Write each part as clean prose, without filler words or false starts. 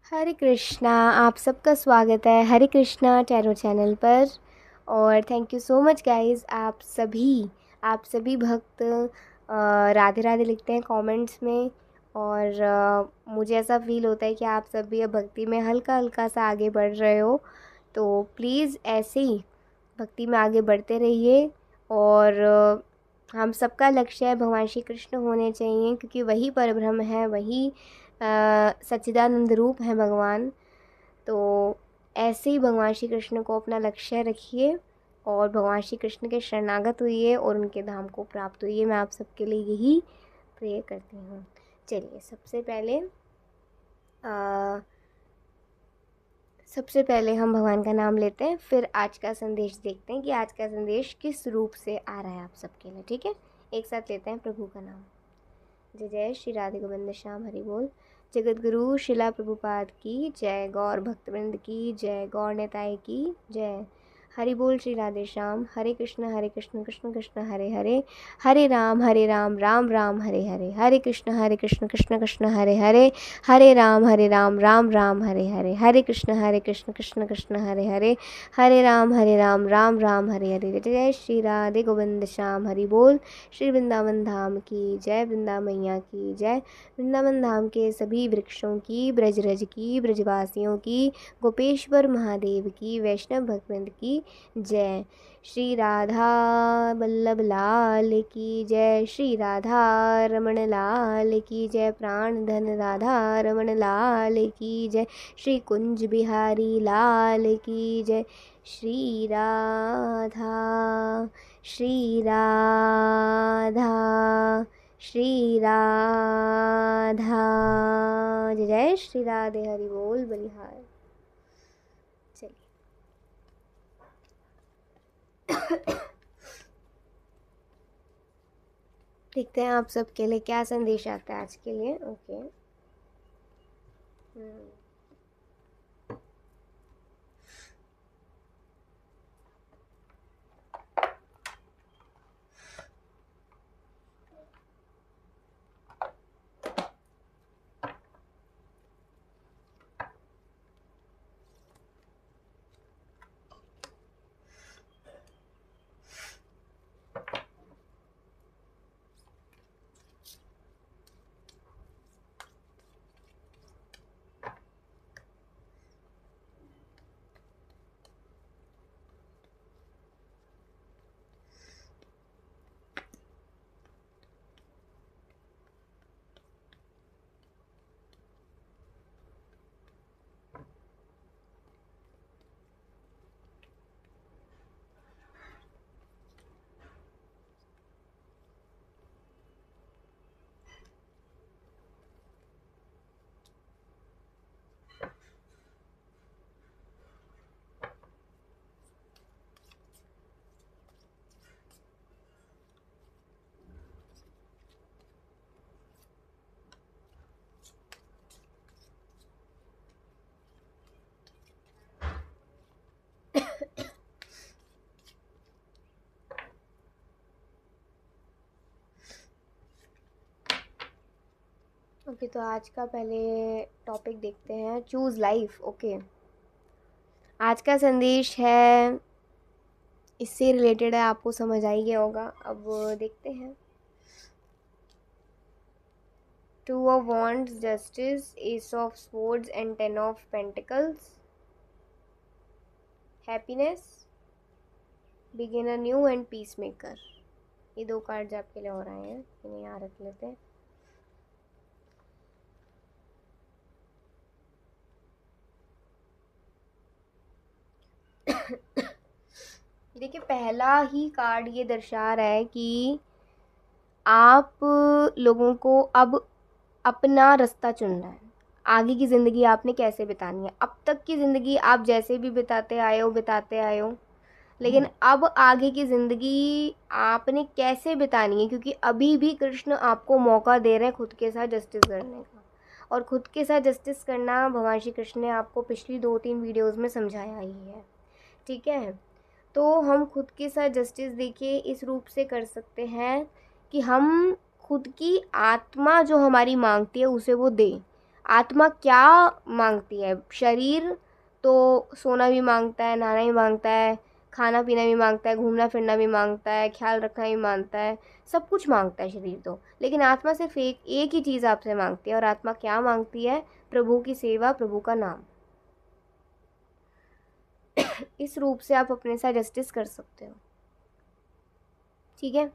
हरे कृष्णा। आप सबका स्वागत है हरे कृष्णा टैरो चैनल पर। और thank you so much guys. आप सभी भक्त राधे राधे लिखते हैं कमेंट्स में। और मुझे ऐसा फील होता है कि आप सभी अब भक्ति में हल्का हल्का सा आगे बढ़ रहे हो। तो प्लीज़ ऐसे ही भक्ति में आगे बढ़ते रहिए। और हम सबका लक्ष्य है भगवान श्री कृष्ण होने चाहिए, क्योंकि वही परब्रह्म है, वही सच्चिदानंद रूप है भगवान। तो ऐसे ही भगवान श्री कृष्ण को अपना लक्ष्य रखिए और भगवान श्री कृष्ण के शरणागत हुइए और उनके धाम को प्राप्त हुइए। मैं आप सबके लिए यही प्रे करती हूँ। चलिए, सबसे पहले हम भगवान का नाम लेते हैं, फिर आज का संदेश देखते हैं कि आज का संदेश किस रूप से आ रहा है आप सबके लिए। ठीक है, एक साथ लेते हैं प्रभु का नाम। जय जय श्री राधे गोविंद श्याम हरि बोल। जगत गुरु शिला प्रभुपाद की जय। गौर भक्तवृंद की जय। गौर नेताय की जय। हरि बोल श्री राधे श्याम। हरे कृष्ण कृष्ण कृष्ण हरे हरे, हरे राम राम राम हरे हरे, हरे कृष्ण कृष्ण कृष्ण हरे हरे, हरे राम राम राम हरे हरे, हरे कृष्ण कृष्ण कृष्ण हरे हरे, हरे राम राम राम हरे हरे। जय जय श्री राधे गोविंद श्याम हरि बोल। श्री वृंदावन धाम की जय। वृंदा मैया की जय। वृंदावन धाम के सभी वृक्षों की, ब्रजरज की, ब्रजवासियों की, गोपेश्वर महादेव की, वैष्णव भक्तवृंद की जय। श्री राधा वल्लभ लाल की जय। श्री राधा रमण लाल की जय। प्राण धन राधा रमण लाल की जय। श्री कुंज बिहारी लाल की जय। श्री राधा श्री राधा श्री राधा। जय जय श्री राधे हरि बोल बलिहार। चलिए देखते हैं आप सबके लिए क्या संदेश आता है आज के लिए। ओके। ओके, तो आज का पहले टॉपिक देखते हैं, चूज़ लाइफ। ओके, आज का संदेश है, इससे रिलेटेड है, आपको समझ आ ही गया होगा। अब देखते हैं। Two of wands, justice, S of swords and ten of pentacles, happiness, beginner new and peace maker. ये दो कार्ड्स आपके लिए और आए हैं, इन्हें यहाँ रख लेते हैं। देखिए, पहला ही कार्ड ये दर्शा रहा है कि आप लोगों को अब अपना रास्ता चुनना है। आगे की ज़िंदगी आपने कैसे बितानी है। अब तक की ज़िंदगी आप जैसे भी बिताते आए हो, लेकिन अब आगे की ज़िंदगी आपने कैसे बितानी है, क्योंकि अभी भी कृष्ण आपको मौका दे रहे हैं खुद के साथ जस्टिस करने का। और खुद के साथ जस्टिस करना भगवान श्री कृष्ण ने आपको पिछली 2-3 वीडियोज़ में समझाया ही है। ठीक है, तो हम खुद के साथ जस्टिस देखिए इस रूप से कर सकते हैं कि हम खुद की आत्मा जो हमारी मांगती है उसे वो दें। आत्मा क्या मांगती है? शरीर तो सोना भी मांगता है, नहाना भी मांगता है, खाना पीना भी मांगता है, घूमना फिरना भी मांगता है, ख्याल रखना भी मांगता है, सब कुछ मांगता है शरीर तो। लेकिन आत्मा सिर्फ एक एक ही चीज़ आपसे मांगती है। और आत्मा क्या मांगती है? प्रभु की सेवा, प्रभु का नाम। इस रूप से आप अपने साथ जस्टिस कर सकते हो, ठीक है।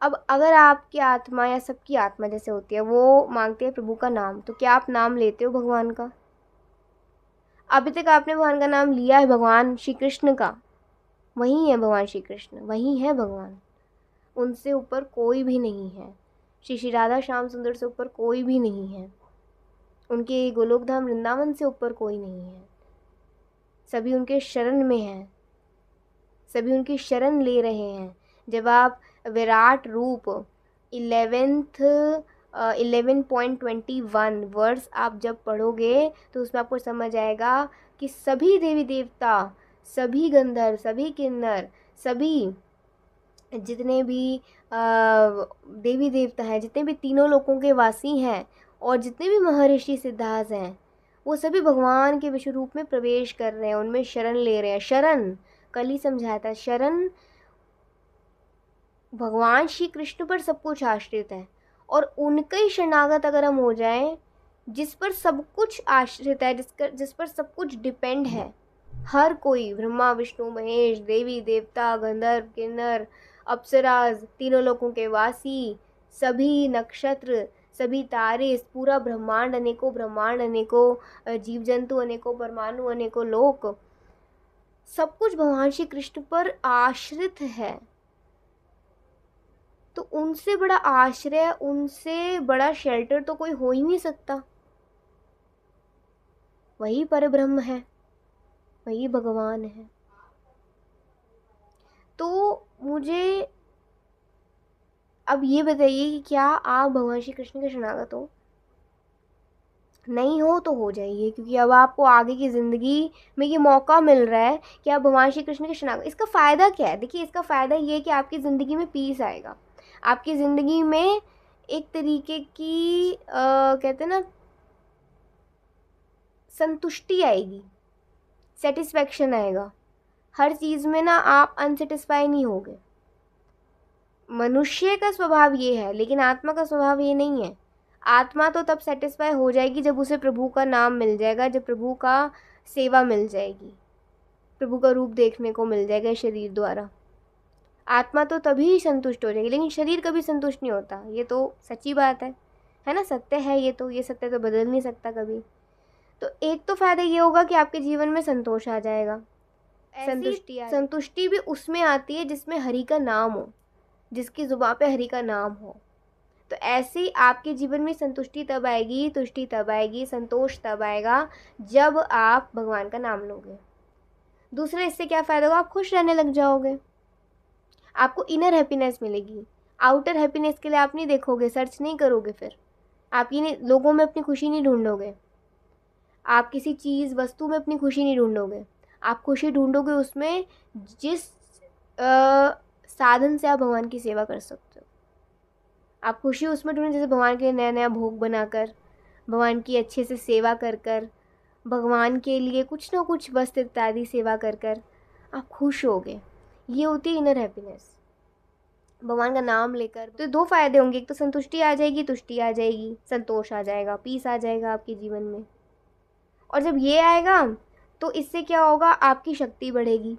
अब अगर आपकी आत्मा या सबकी आत्मा जैसे होती है वो मांगती है प्रभु का नाम, तो क्या आप नाम लेते हो भगवान का? अभी तक आपने भगवान का नाम लिया है, भगवान श्री कृष्ण का। वही है भगवान श्री कृष्ण, वही है भगवान। उनसे ऊपर कोई भी नहीं है। श्री श्री राधा श्याम सुंदर से ऊपर कोई भी नहीं है। उनके गोलोक धाम वृंदावन से ऊपर कोई नहीं है। सभी उनके शरण में हैं, सभी उनकी शरण ले रहे हैं। जब आप विराट रूप 11.21 वर्स आप जब पढ़ोगे तो उसमें आपको समझ आएगा कि सभी देवी देवता, सभी गंधर्व, सभी किन्नर, सभी जितने भी देवी देवता हैं, जितने भी तीनों लोकों के वासी हैं और जितने भी महर्षि सिद्धार्थ हैं, वो सभी भगवान के विश्व रूप में प्रवेश कर रहे हैं, उनमें शरण ले रहे हैं। शरण कल ही समझाया था, शरण भगवान श्री कृष्ण पर सब कुछ आश्रित है। और उनके ही शरणागत अगर हम हो जाएं, जिस पर सब कुछ आश्रित है, जिस पर सब कुछ डिपेंड है, हर कोई, ब्रह्मा विष्णु महेश, देवी देवता, गंधर्व किन्नर अप्सराज, तीनों लोकों के वासी, सभी नक्षत्र, सभी तारे, इस पूरा ब्रह्मांड, अनेकों जीव जंतु, अनेकों परमाणु, अनेकों लोक, सब कुछ भगवान श्री कृष्ण पर आश्रित है। तो उनसे बड़ा आश्रय, उनसे बड़ा शेल्टर तो कोई हो ही नहीं सकता। वही परब्रह्म है, वही भगवान है। तो मुझे अब ये बताइए कि क्या आप भगवान श्री कृष्ण के शरणागत हो? नहीं हो तो हो जाइए, क्योंकि अब आपको आगे की ज़िंदगी में ये मौका मिल रहा है कि आप भगवान श्री कृष्ण के शरणागत। इसका फ़ायदा क्या है? देखिए, इसका फ़ायदा ये है कि आपकी ज़िंदगी में पीस आएगा, आपकी ज़िंदगी में एक तरीके की कहते हैं ना, संतुष्टि आएगी, सेटिस्फैक्शन आएगा। हर चीज़ में ना आप अनसेटिस्फाई नहीं होगे। मनुष्य का स्वभाव ये है, लेकिन आत्मा का स्वभाव ये नहीं है। आत्मा तो तब सेटिस्फाई हो जाएगी जब उसे प्रभु का नाम मिल जाएगा, जब प्रभु का सेवा मिल जाएगी, प्रभु का रूप देखने को मिल जाएगा शरीर द्वारा। आत्मा तो तभी संतुष्ट हो जाएगी, लेकिन शरीर कभी संतुष्ट नहीं होता। ये तो सच्ची बात है ना, सत्य है ये तो। ये सत्य तो बदल नहीं सकता कभी। तो एक तो फ़ायदा ये होगा कि आपके जीवन में संतोष आ जाएगा, संतुष्टि भी उसमें आती है जिसमें हरि का नाम हो, जिसकी जुबान पे हरि का नाम हो। तो ऐसे ही आपके जीवन में संतुष्टि तब आएगी, तुष्टि तब आएगी, संतोष तब आएगा जब आप भगवान का नाम लोगे। दूसरा, इससे क्या फ़ायदा होगा? आप खुश रहने लग जाओगे, आपको इनर हैप्पीनेस मिलेगी। आउटर हैप्पीनेस के लिए आप नहीं देखोगे, सर्च नहीं करोगे, फिर आप ये लोगों में अपनी खुशी नहीं ढूंढोगे, आप किसी चीज़ वस्तु में अपनी खुशी नहीं ढूंढोगे। आप खुशी ढूंढोगे उसमें जिस साधन से आप भगवान की सेवा कर सकते हो। आप खुशी उसमें ढूंढें जैसे भगवान के लिए नया नया भोग बनाकर, भगवान की अच्छे से सेवा कर कर, भगवान के लिए कुछ ना कुछ वस्त्र इत्यादि सेवा कर कर आप खुश होगे। ये होती है इनर हैप्पीनेस, भगवान का नाम लेकर। तो दो फायदे होंगे, एक तो संतुष्टि आ जाएगी, तुष्टि आ जाएगी, संतोष आ जाएगा, पीस आ जाएगा आपके जीवन में। और जब ये आएगा तो इससे क्या होगा? आपकी शक्ति बढ़ेगी,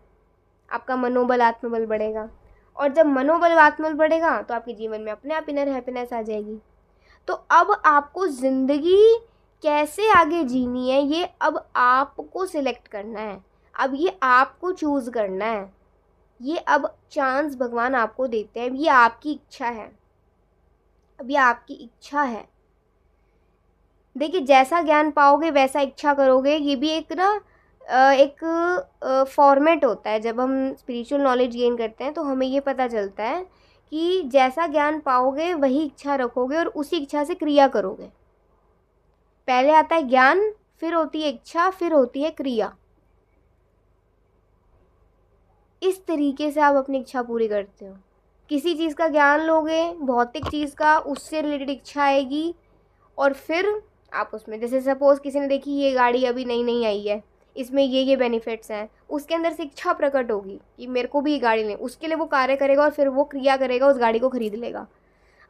आपका मनोबल, आत्मबल बढ़ेगा। और जब मनोबल, आत्मबल बढ़ेगा तो आपके जीवन में अपने आप इनर हैप्पीनेस आ जाएगी। तो अब आपको ज़िंदगी कैसे आगे जीनी है, ये अब आपको सिलेक्ट करना है, अब ये आपको चूज़ करना है। ये अब चांस भगवान आपको देते हैं, ये आपकी इच्छा है, अब ये आपकी इच्छा है। देखिए, जैसा ज्ञान पाओगे वैसा इच्छा करोगे, ये भी एक ना एक फॉर्मेट होता है। जब हम स्पिरिचुअल नॉलेज गेन करते हैं तो हमें ये पता चलता है कि जैसा ज्ञान पाओगे वही इच्छा रखोगे और उसी इच्छा से क्रिया करोगे। पहले आता है ज्ञान, फिर होती है इच्छा, फिर होती है क्रिया। इस तरीके से आप अपनी इच्छा पूरी करते हो। किसी चीज़ का ज्ञान लोगे, भौतिक चीज़ का, उससे रिलेटेड इच्छा आएगी, और फिर आप उसमें जैसे सपोज़ किसी ने देखी ये गाड़ी अभी नई नई आई है, इसमें ये बेनिफिट्स हैं, उसके अंदर से इच्छा प्रकट होगी कि मेरे को भी ये गाड़ी लें, उसके लिए वो कार्य करेगा और फिर वो क्रिया करेगा, उस गाड़ी को खरीद लेगा।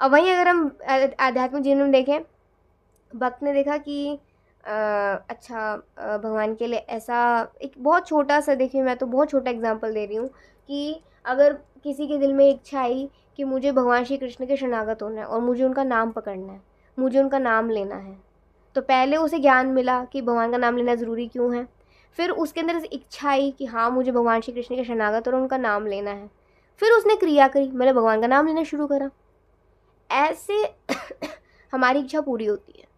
अब वहीं अगर हम आध्यात्मिक जीवन में देखें, भक्त ने देखा कि अच्छा भगवान के लिए ऐसा एक बहुत छोटा सा, देखिए मैं तो बहुत छोटा एग्जांपल दे रही हूँ कि अगर किसी के दिल में इच्छा आई कि मुझे भगवान श्री कृष्ण के शरणागत होना है और मुझे उनका नाम पकड़ना है, मुझे उनका नाम लेना है, तो पहले उसे ज्ञान मिला कि भगवान का नाम लेना ज़रूरी क्यों है। फिर उसके अंदर से इच्छा आई कि हाँ मुझे भगवान श्री कृष्ण के शरणागत और उनका नाम लेना है। फिर उसने क्रिया करी, मैंने भगवान का नाम लेना शुरू करा। ऐसे हमारी इच्छा पूरी होती है।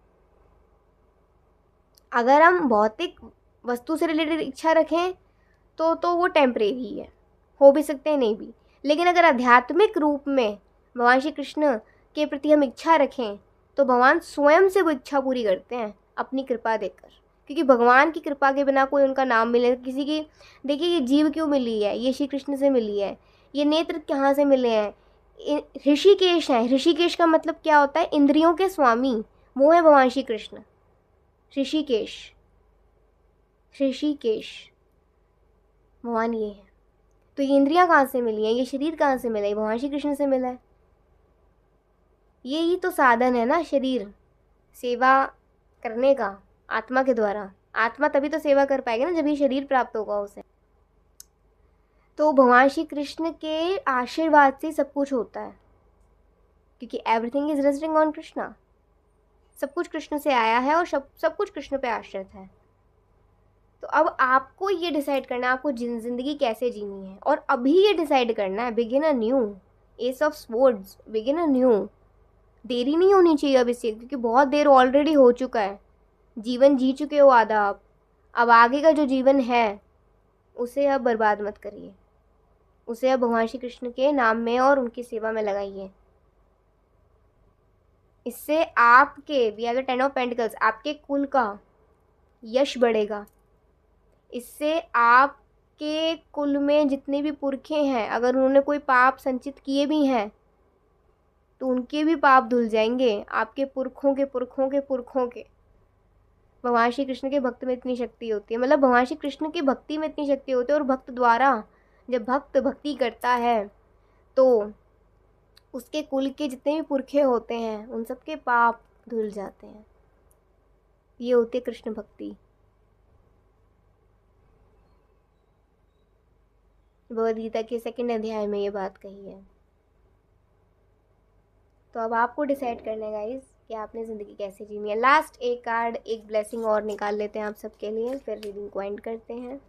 अगर हम भौतिक वस्तु से रिलेटेड इच्छा रखें तो वो टेम्परेरी है, हो भी सकते हैं नहीं भी। लेकिन अगर आध्यात्मिक रूप में भगवान श्री कृष्ण के प्रति हम इच्छा रखें तो भगवान स्वयं से वो इच्छा पूरी करते हैं अपनी कृपा देकर, क्योंकि भगवान की कृपा के बिना कोई उनका नाम मिले किसी की। देखिए ये जीव क्यों मिली है, ये श्री कृष्ण से मिली है। ये नेत्र कहाँ से मिले हैं, ऋषिकेश हैं। ऋषिकेश का मतलब क्या होता है, इंद्रियों के स्वामी, वो है भगवान श्री कृष्ण। ऋषिकेश, ऋषिकेश भगवान ये है। तो ये इंद्रियां कहाँ से मिली हैं, ये शरीर कहाँ से मिला है, भगवान श्री कृष्ण से मिला है। यही तो साधन है ना शरीर सेवा करने का, आत्मा के द्वारा। आत्मा तभी तो सेवा कर पाएगी ना जब ये शरीर प्राप्त होगा उसे। तो भगवान श्री कृष्ण के आशीर्वाद से सब कुछ होता है, क्योंकि everything is resting on Krishna. सब कुछ कृष्ण से आया है और सब कुछ कृष्ण पे आश्रित है। तो अब आपको ये डिसाइड करना है आपको ज़िंदगी कैसे जीनी है, और अभी ये डिसाइड करना है। Begin a new, S of swords, begin a new. देरी नहीं होनी चाहिए अब इससे, क्योंकि बहुत देर ऑलरेडी हो चुका है। जीवन जी चुके हो आधा आप। अब आगे का जो जीवन है उसे अब बर्बाद मत करिए, उसे अब भगवान श्री कृष्ण के नाम में और उनकी सेवा में लगाइए। इससे आपके, we are the 10 of pentacles, आपके कुल का यश बढ़ेगा। इससे आपके कुल में जितने भी पुरखे हैं, अगर उन्होंने कोई पाप संचित किए भी हैं तो उनके भी पाप धुल जाएंगे, आपके पुरखों के पुरखों के पुरखों के। भगवान श्री कृष्ण के भक्त में इतनी शक्ति होती है, मतलब भगवान श्री कृष्ण की भक्ति में इतनी शक्ति होती है। और भक्त द्वारा जब भक्त भक्ति करता है तो उसके कुल के जितने भी पुरखे होते हैं उन सबके पाप धुल जाते हैं। ये होती है कृष्ण भक्ति। भगवद गीता के 2nd अध्याय में ये बात कही है। तो अब आपको डिसाइड करना है गाइस कि आपने ज़िंदगी कैसे जीनी है। लास्ट एक कार्ड, एक ब्लेसिंग और निकाल लेते हैं आप सबके लिए, फिर रीडिंग को एंड करते हैं।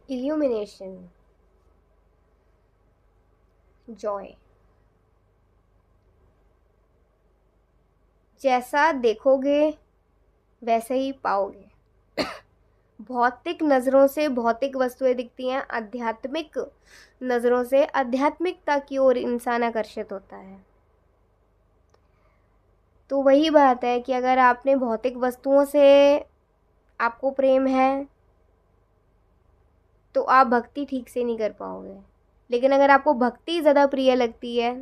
Illumination, Joy. जैसा देखोगे वैसे ही पाओगे। भौतिक नज़रों से भौतिक वस्तुएं दिखती हैं, आध्यात्मिक नज़रों से आध्यात्मिकता की ओर इंसान आकर्षित होता है। तो वही बात है कि अगर आपने भौतिक वस्तुओं से आपको प्रेम है तो आप भक्ति ठीक से नहीं कर पाओगे। लेकिन अगर आपको भक्ति ज़्यादा प्रिय लगती है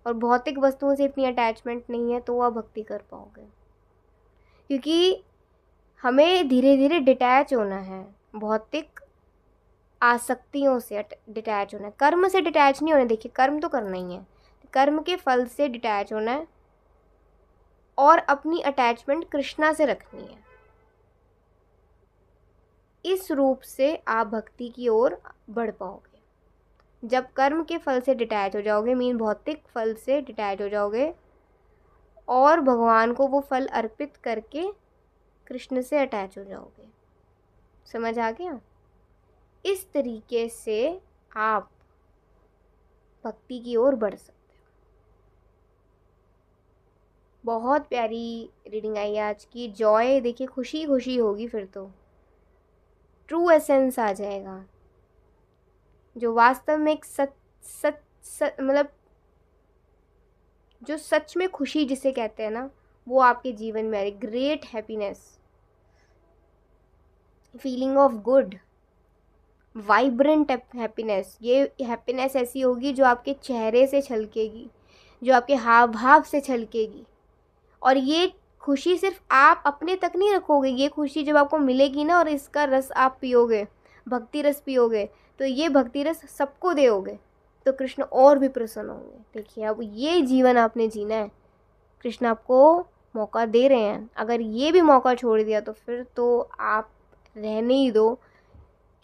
और भौतिक वस्तुओं से इतनी अटैचमेंट नहीं है तो आप भक्ति कर पाओगे, क्योंकि हमें धीरे धीरे डिटैच होना है, भौतिक आसक्तियों से डिटैच होना है। कर्म से डिटैच नहीं होना। देखिए कर्म तो करना ही है, कर्म के फल से डिटैच होना है और अपनी अटैचमेंट कृष्णा से रखनी है। इस रूप से आप भक्ति की ओर बढ़ पाओगे। जब कर्म के फल से डिटैच हो जाओगे, मीन भौतिक फल से डिटैच हो जाओगे और भगवान को वो फल अर्पित करके कृष्ण से अटैच हो जाओगे। समझ आ गया? इस तरीके से आप भक्ति की ओर बढ़ सकते हो। बहुत प्यारी रीडिंग आई आज की। जॉय, देखिए खुशी खुशी होगी, फिर तो ट्रू एसेंस आ जाएगा, जो वास्तव में एक मतलब जो सच में खुशी जिसे कहते हैं ना, वो आपके जीवन में आए। Great happiness, feeling of good, vibrant happiness. ये हैप्पीनेस ऐसी होगी जो आपके चेहरे से छलकेगी, जो आपके हाव भाव से छलकेगी। और ये खुशी सिर्फ आप अपने तक नहीं रखोगे, ये खुशी जब आपको मिलेगी ना और इसका रस आप पियोगे, भक्ति रस पियोगे, तो ये भक्ति रस सबको दोगे तो कृष्ण और भी प्रसन्न होंगे। देखिए अब ये जीवन आपने जीना है, कृष्ण आपको मौका दे रहे हैं। अगर ये भी मौका छोड़ दिया तो फिर तो आप रहने ही दो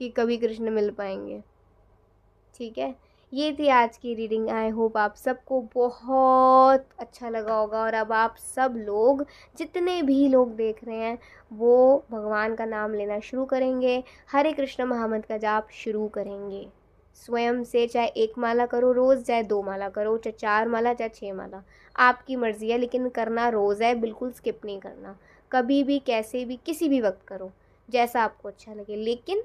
कि कभी कृष्ण मिल पाएंगे। ठीक है, ये थी आज की रीडिंग। आई होप आप सबको बहुत अच्छा लगा होगा और अब आप सब लोग, जितने भी लोग देख रहे हैं, वो भगवान का नाम लेना शुरू करेंगे, हरे कृष्ण महामंत्र का जाप शुरू करेंगे स्वयं से। चाहे 1 माला करो रोज़, चाहे 2 माला करो, चाहे 4 माला, चाहे 6 माला, आपकी मर्ज़ी है, लेकिन करना रोज़ है, बिल्कुल स्किप नहीं करना। कभी भी, कैसे भी, किसी भी वक्त करो, जैसा आपको अच्छा लगे, लेकिन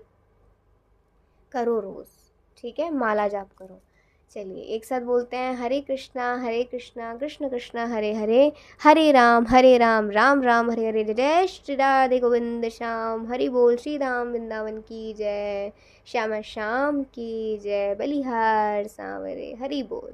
करो रोज़। ठीक है, माला जाप करो। चलिए एक साथ बोलते हैं, हरे कृष्णा कृष्ण कृष्ण हरे हरे, हरे राम राम राम हरे हरे। जय जय श्री राधे गोविंद श्याम, हरि बोल। श्री राम वृंदावन की जय, श्यामा श्याम की जय, बलिहार सांवरे, हरि बोल।